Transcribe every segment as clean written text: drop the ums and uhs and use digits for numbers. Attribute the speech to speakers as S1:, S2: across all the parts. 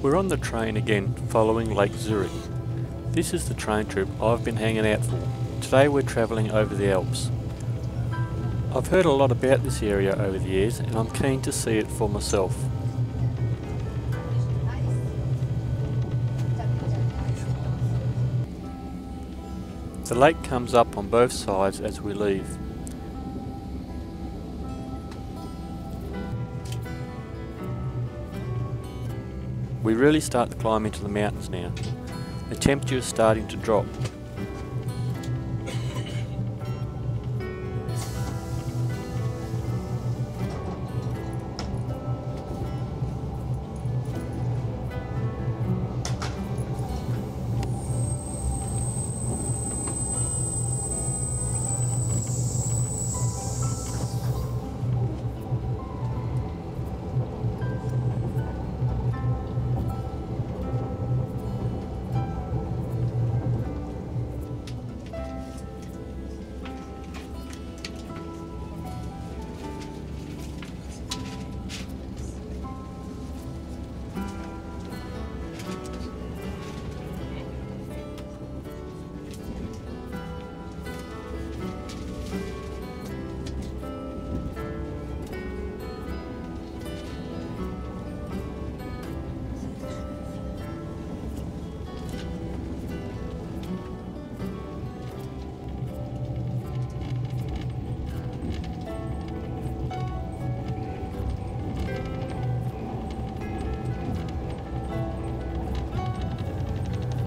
S1: We're on the train again, following Lake Zurich. This is the train trip I've been hanging out for. Today we're travelling over the Alps. I've heard a lot about this area over the years and I'm keen to see it for myself. The lake comes up on both sides as we leave. We really start to climb into the mountains now. The temperature is starting to drop.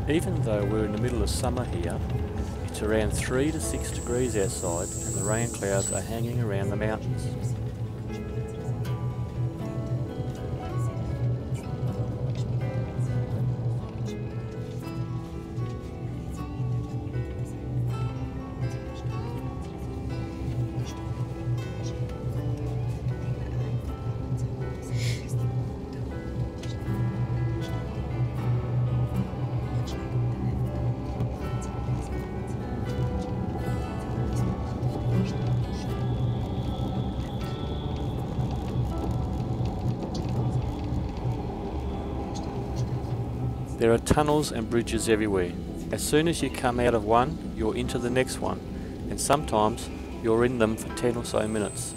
S1: Even though we're in the middle of summer here, it's around 3 to 6 degrees outside and the rain clouds are hanging around the mountains. There are tunnels and bridges everywhere. As soon as you come out of one, you're into the next one, and sometimes you're in them for 10 or so minutes.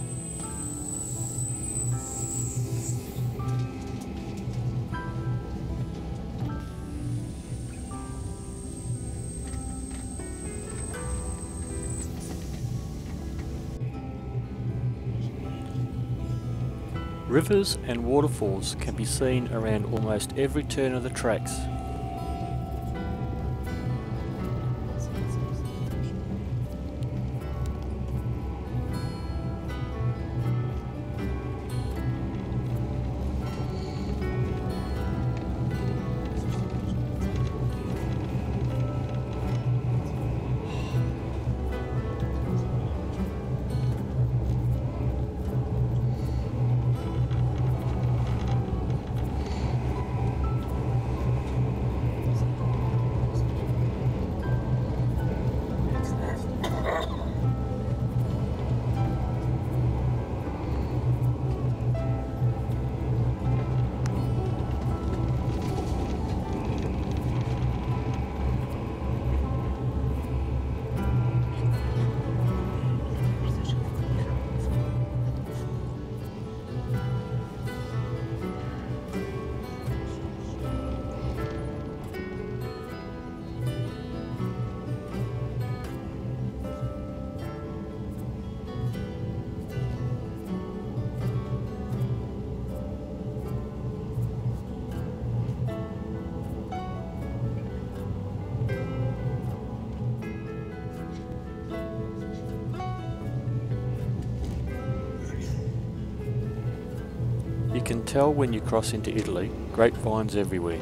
S1: Rivers and waterfalls can be seen around almost every turn of the tracks. You can tell when you cross into Italy, grapevines everywhere.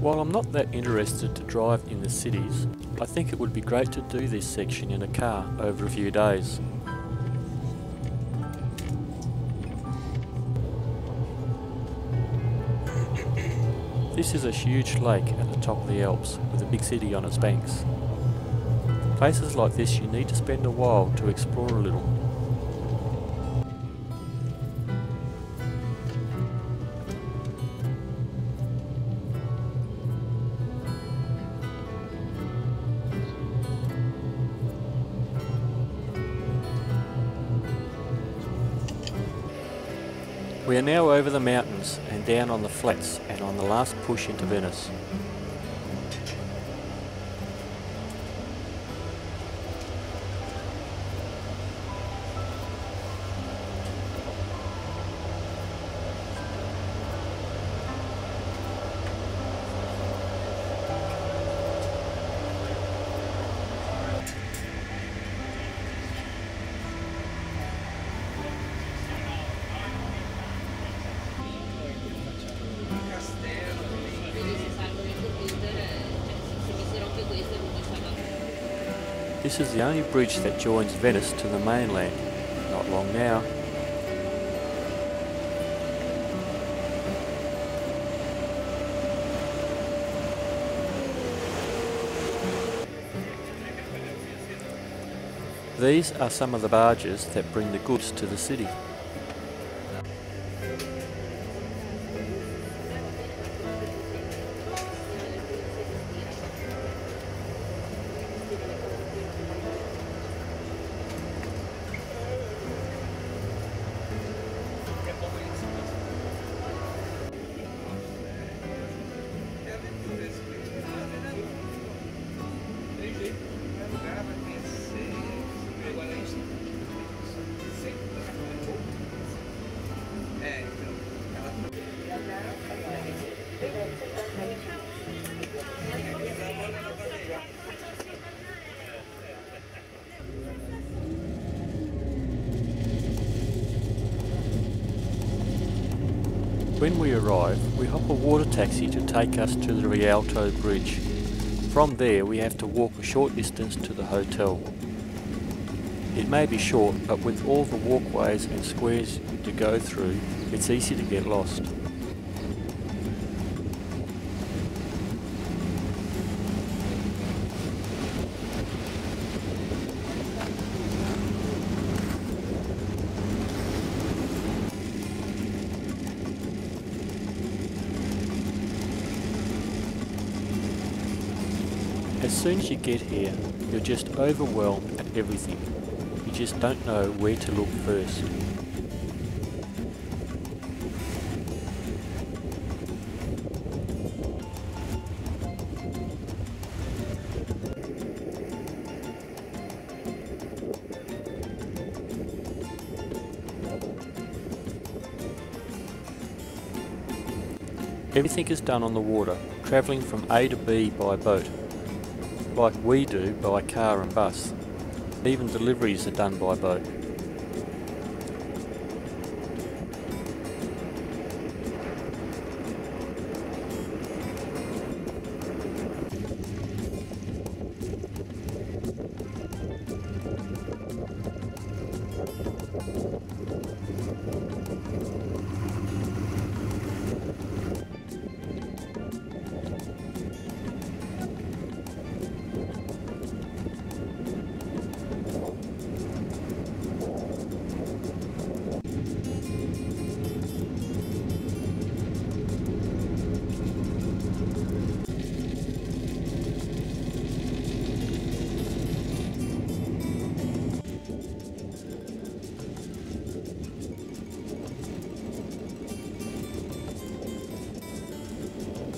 S1: While I'm not that interested to drive in the cities, I think it would be great to do this section in a car over a few days. This is a huge lake at the top of the Alps with a big city on its banks. Places like this you need to spend a while to explore a little. We are now over the mountains and down on the flats and on the last push into Venice. This is the only bridge that joins Venice to the mainland. Not long now. These are some of the barges that bring the goods to the city. When we arrive, we hop a water taxi to take us to the Rialto Bridge. From there we have to walk a short distance to the hotel. It may be short, but with all the walkways and squares to go through, it's easy to get lost. As soon as you get here, you're just overwhelmed at everything. You just don't know where to look first. Everything is done on the water, travelling from A to B by boat, like we do by car and bus. Even deliveries are done by boat.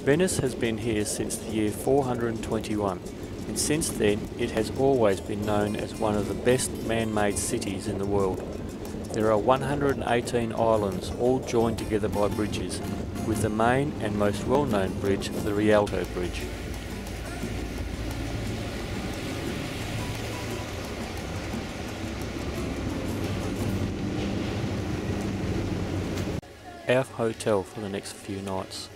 S1: Venice has been here since the year 421, and since then it has always been known as one of the best man-made cities in the world. There are 118 islands, all joined together by bridges, with the main and most well-known bridge the Rialto Bridge. Our hotel for the next few nights.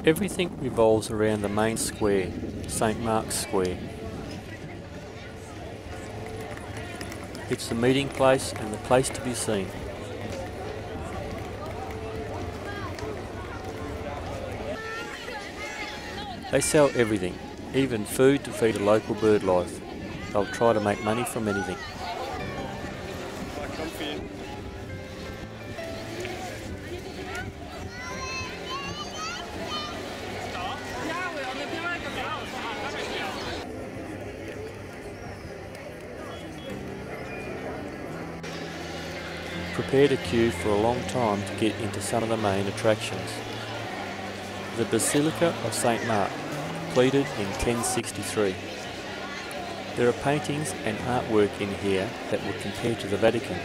S1: Everything revolves around the main square, St. Mark's Square. It's the meeting place and the place to be seen. They sell everything, even food to feed a local bird life. They'll try to make money from anything. Prepare to queue for a long time to get into some of the main attractions. The Basilica of St. Mark, completed in 1063. There are paintings and artwork in here that would compare to the Vatican.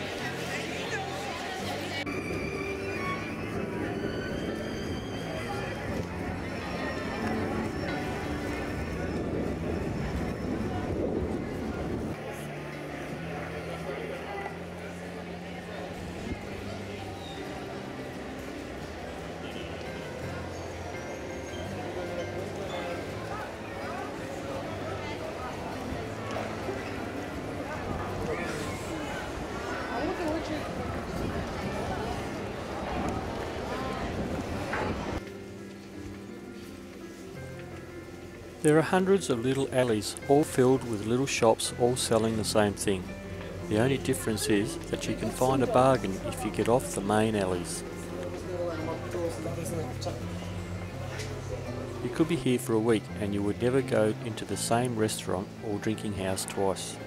S1: There are hundreds of little alleys, all filled with little shops, all selling the same thing. The only difference is that you can find a bargain if you get off the main alleys. You could be here for a week and you would never go into the same restaurant or drinking house twice.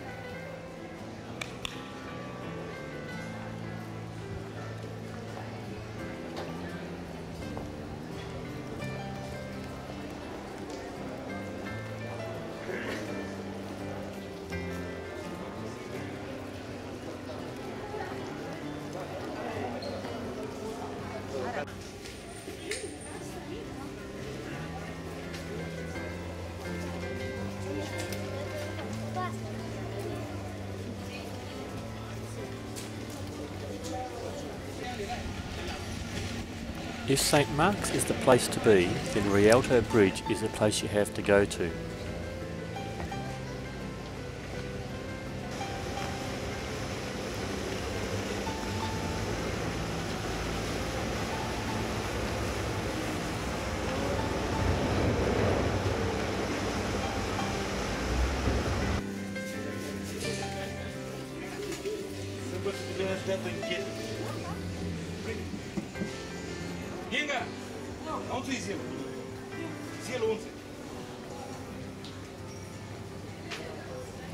S1: If St. Mark's is the place to be, then Rialto Bridge is the place you have to go to.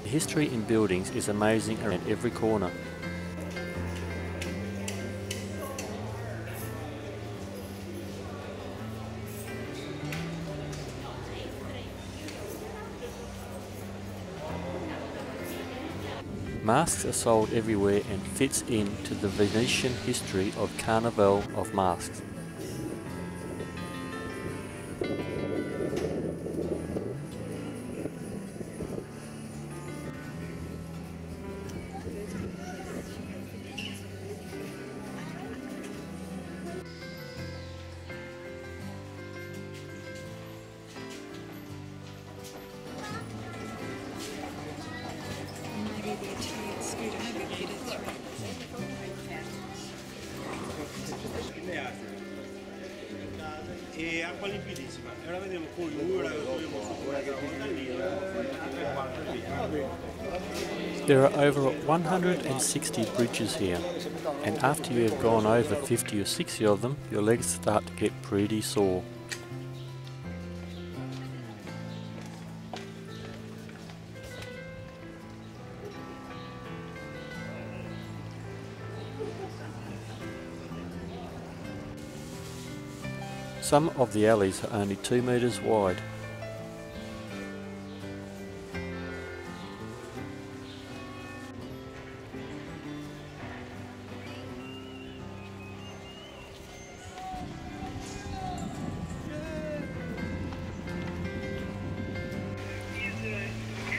S1: The history in buildings is amazing around every corner. Masks are sold everywhere and fits into the Venetian history of Carnival of Masks.
S2: E acqua limpidissima, e ora vediamo con lui, ora dobbiamo
S1: There are over 160 bridges here, and after you have gone over 50 or 60 of them, your legs start to get pretty sore. Some of the alleys are only 2 metres wide.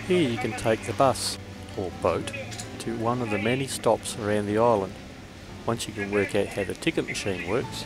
S1: Here you can take the bus, or boat, to one of the many stops around the island. Once you can work out how the ticket machine works,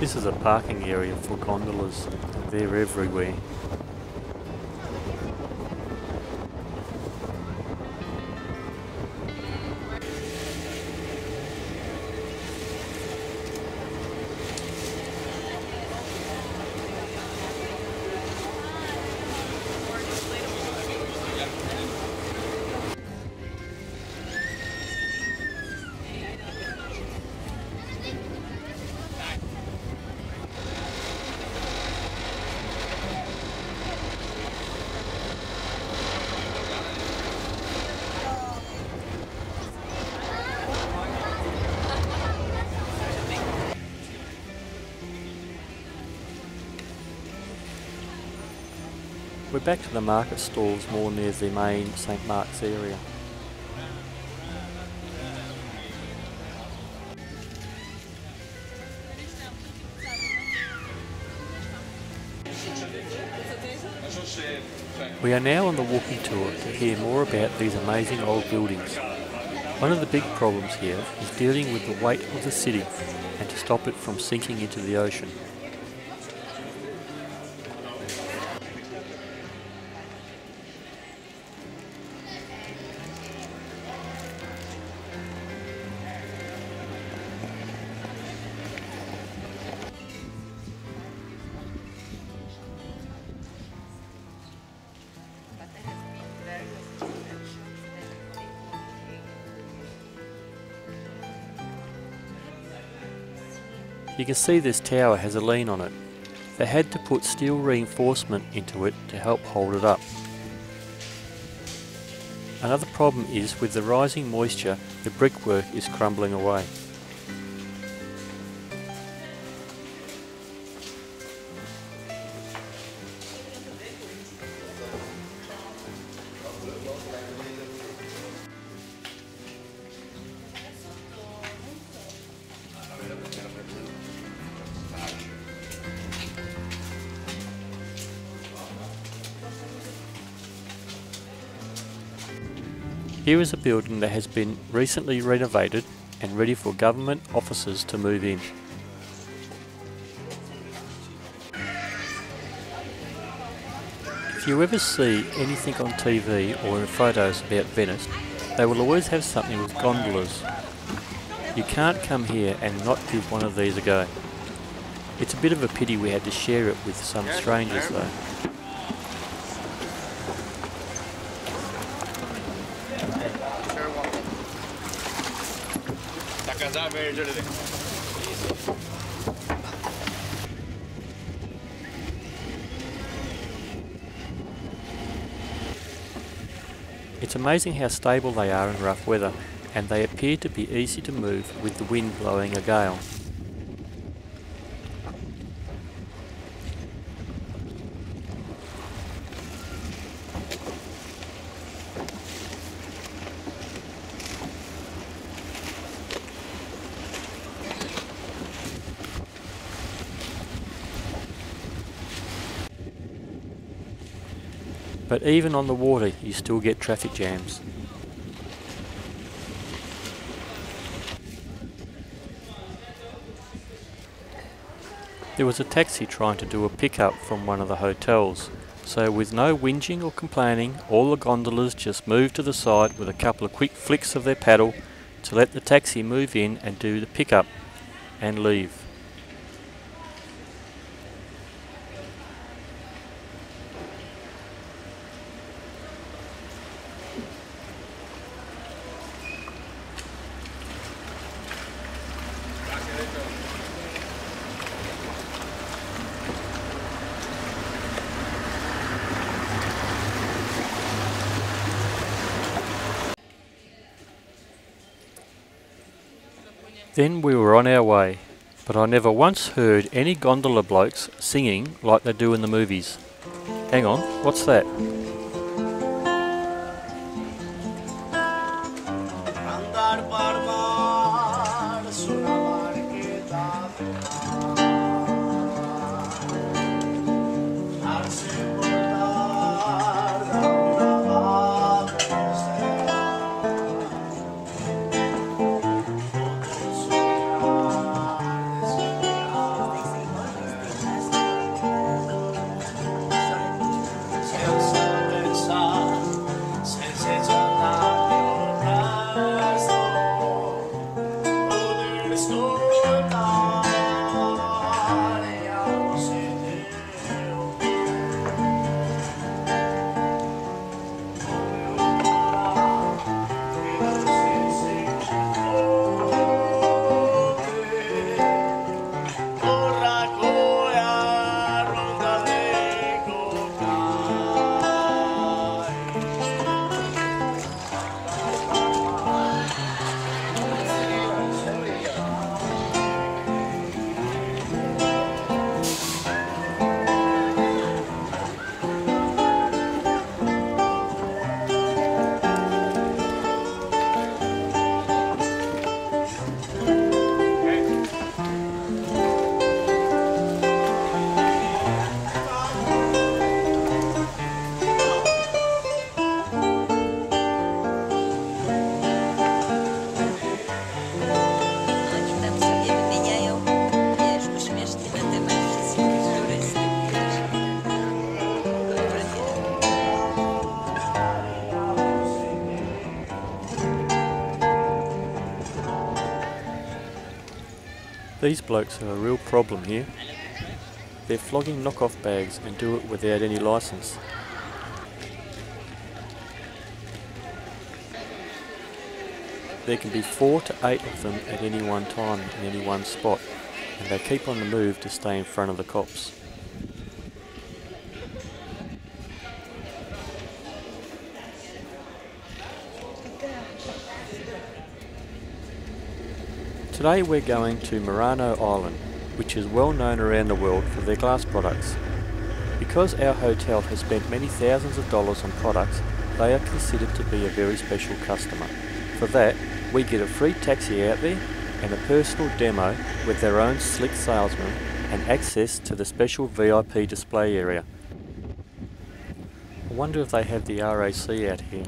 S1: This is a parking area for gondolas, and they're everywhere. We're back to the market stalls more near the main St Mark's area. We are now on the walking tour to hear more about these amazing old buildings. One of the big problems here is dealing with the weight of the city and to stop it from sinking into the ocean. You can see this tower has a lean on it. They had to put steel reinforcement into it to help hold it up. Another problem is with the rising moisture, the brickwork is crumbling away. Here is a building that has been recently renovated and ready for government officers to move in. If you ever see anything on TV or in photos about Venice, they will always have something with gondolas. You can't come here and not give one of these a go. It's a bit of a pity we had to share it with some strangers though. It's amazing how stable they are in rough weather, and they appear to be easy to move with the wind blowing a gale. But even on the water, you still get traffic jams. There was a taxi trying to do a pickup from one of the hotels, so with no whinging or complaining, all the gondolas just moved to the side with a couple of quick flicks of their paddle to let the taxi move in and do the pickup and leave. Then we were on our way, but I never once heard any gondola blokes singing like they do in the movies. Hang on, what's that? These blokes are a real problem here. They're flogging knockoff bags and do it without any licence. There can be 4 to 8 of them at any one time in any one spot, and they keep on the move to stay in front of the cops. Today we're going to Murano Island, which is well known around the world for their glass products. Because our hotel has spent many thousands of dollars on products, they are considered to be a very special customer. For that, we get a free taxi out there and a personal demo with their own slick salesman and access to the special VIP display area. I wonder if they have the RAC out here.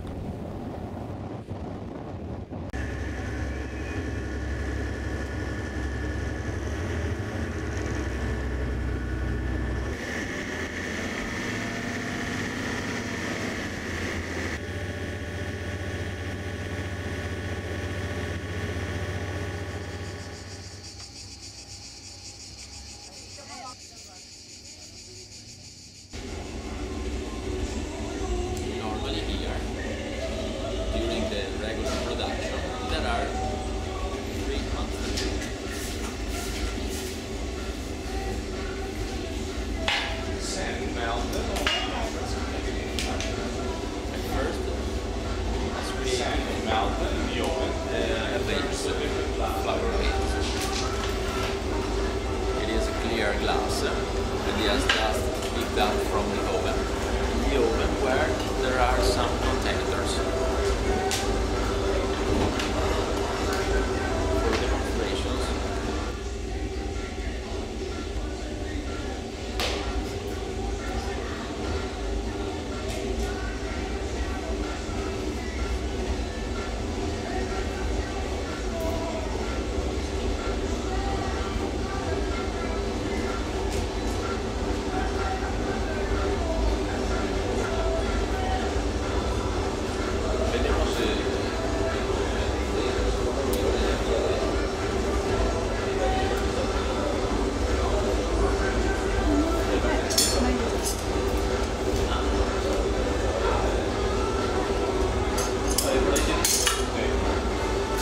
S3: Normally here, during the regular production, there are 3 months.
S2: Sand melted.
S3: At first, as we
S2: Sand melted in the oven.
S3: arrange flower paint. It is a clear glass, and it is just picked up from the oven. The oven where there are some containers for demonstrations.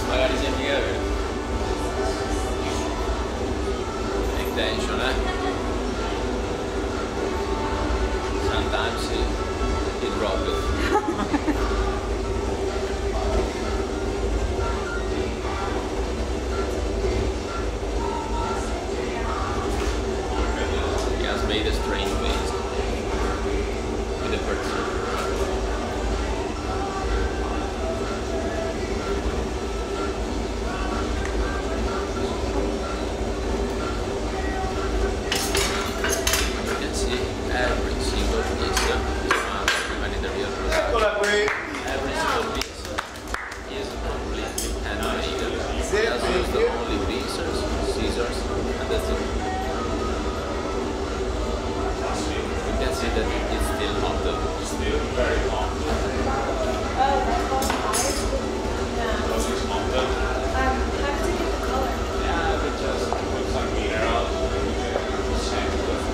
S3: Magari si amica verde. Intention, Sometimes it dropped it. He has made a strange waste with the person. Every single piece is even in the real production.
S2: Eccola qui.
S3: Every single piece is completely handmade. He has used only pincers, scissors, and that's it. You can see that it's still hot.
S2: Still very hot. Was it hot?
S4: How to get the color?
S2: Yeah, but just put some minerals. Sand with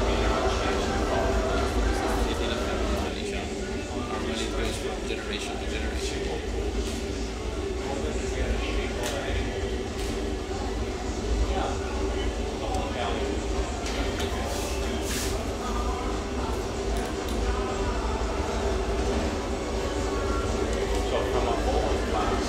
S2: mineral change the color.
S3: It's in a family tradition. Normally it goes from generation to generation.
S2: So from a whole class,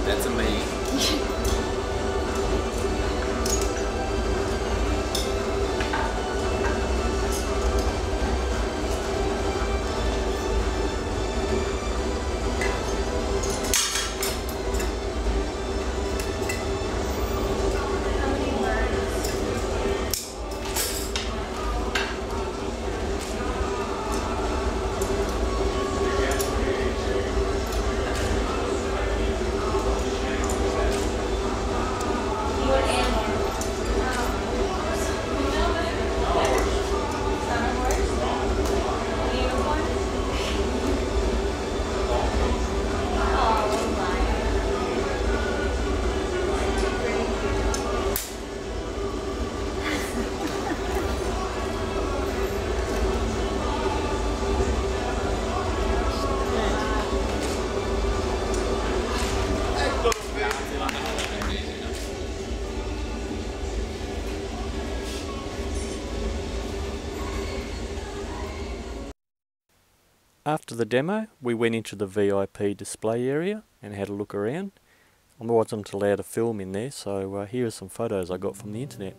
S3: That's amazing.
S1: After the demo, we went into the VIP display area and had a look around. I wasn't allowed to film in there, so here are some photos I got from the internet.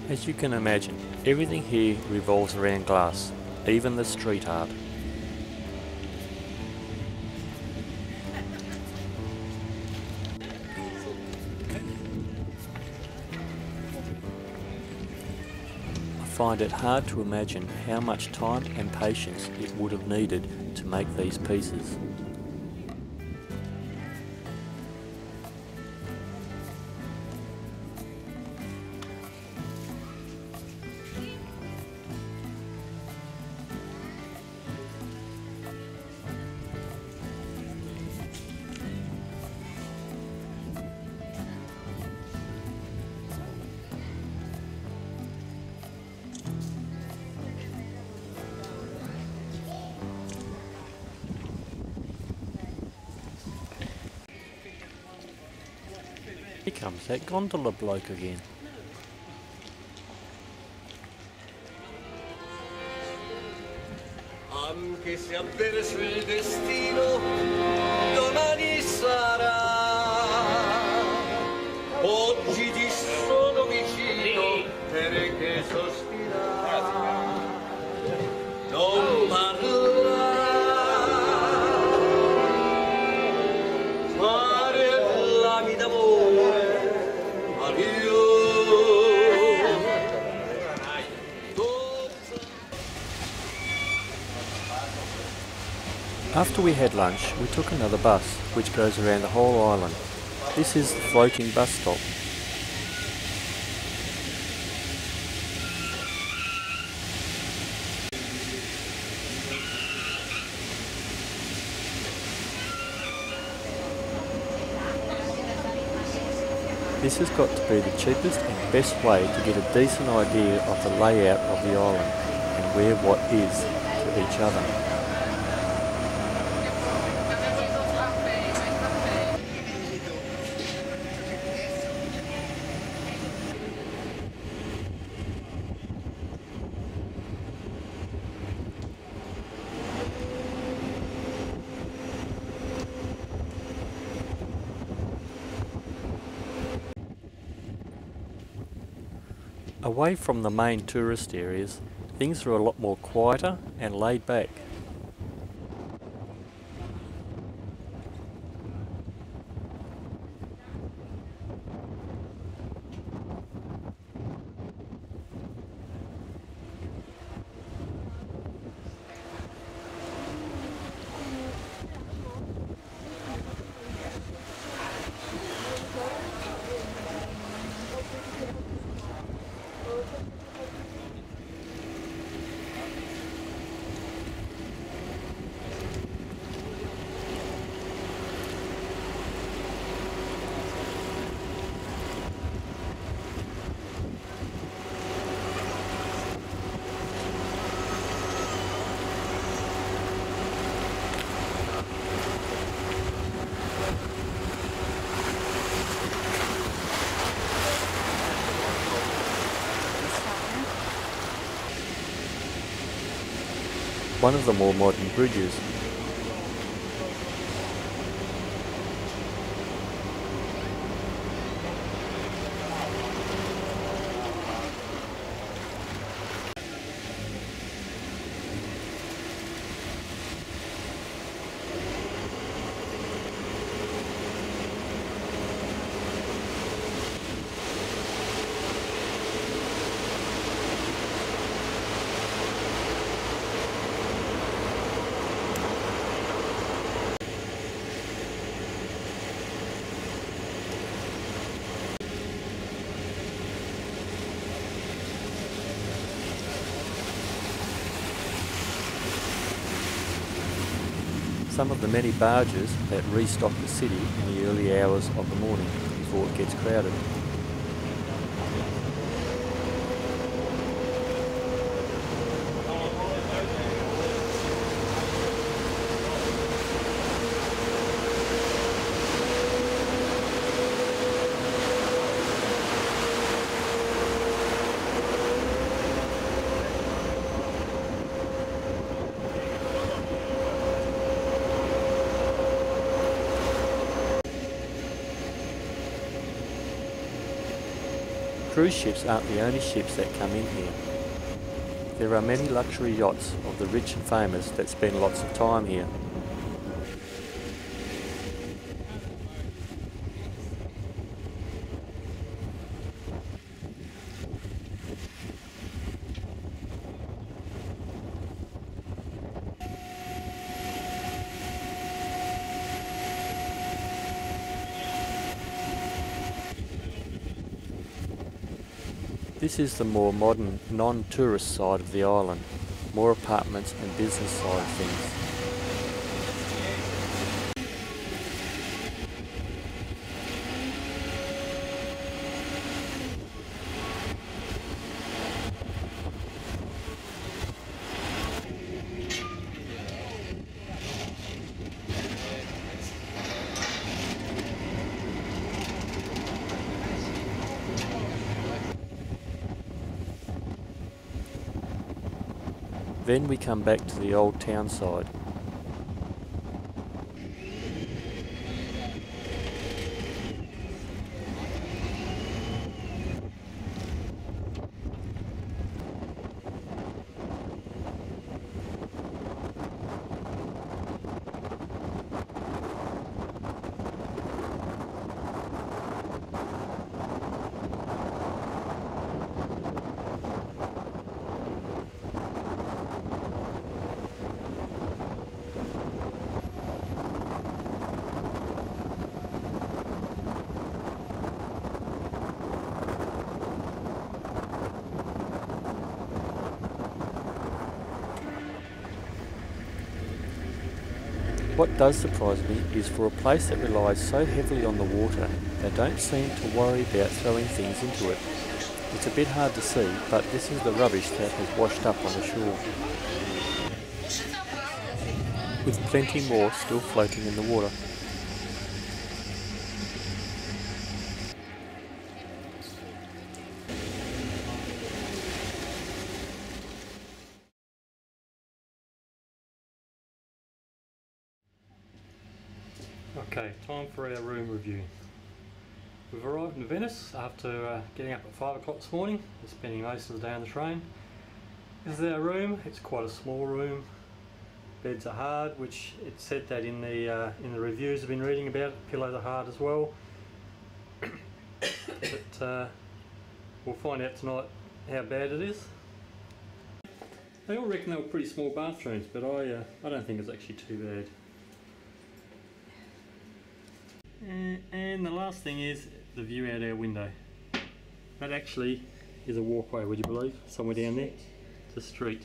S1: As you can imagine, everything here revolves around glass, even the street art. I find it hard to imagine how much time and patience it would have needed to make these pieces. Here comes that gondola bloke again.
S5: Anche se avverso il destino domani sarà, oggi ti sono vicino perché sospira, non parla, parlami d'amore, addio.
S1: After we had lunch, we took another bus, which goes around the whole island. This is the floating bus stop. This has got to be the cheapest and best way to get a decent idea of the layout of the island and where what is to each other. Away from the main tourist areas, things are a lot more quieter and laid back. one of the more modern bridges. Some of the many barges that restock the city in the early hours of the morning before it gets crowded. Cruise ships aren't the only ships that come in here. There are many luxury yachts of the rich and famous that spend lots of time here. This is the more modern, non-tourist side of the island, more apartments and business side of things. Then we come back to the old town side. What does surprise me is for a place that relies so heavily on the water, they don't seem to worry about throwing things into it. It's a bit hard to see, but this is the rubbish that has washed up on the shore, with plenty more still floating in the water. Okay, time for our room review. We've arrived in Venice after getting up at 5 o'clock this morning and spending most of the day on the train. This is our room. It's quite a small room. Beds are hard, which it said that in the reviews I've been reading about. Pillows are hard as well. But we'll find out tonight how bad it is. They all reckon they were pretty small bathrooms, but I don't think it's actually too bad. And the last thing is the view out our window. That actually is a walkway, would you believe? Somewhere down there. It's a street.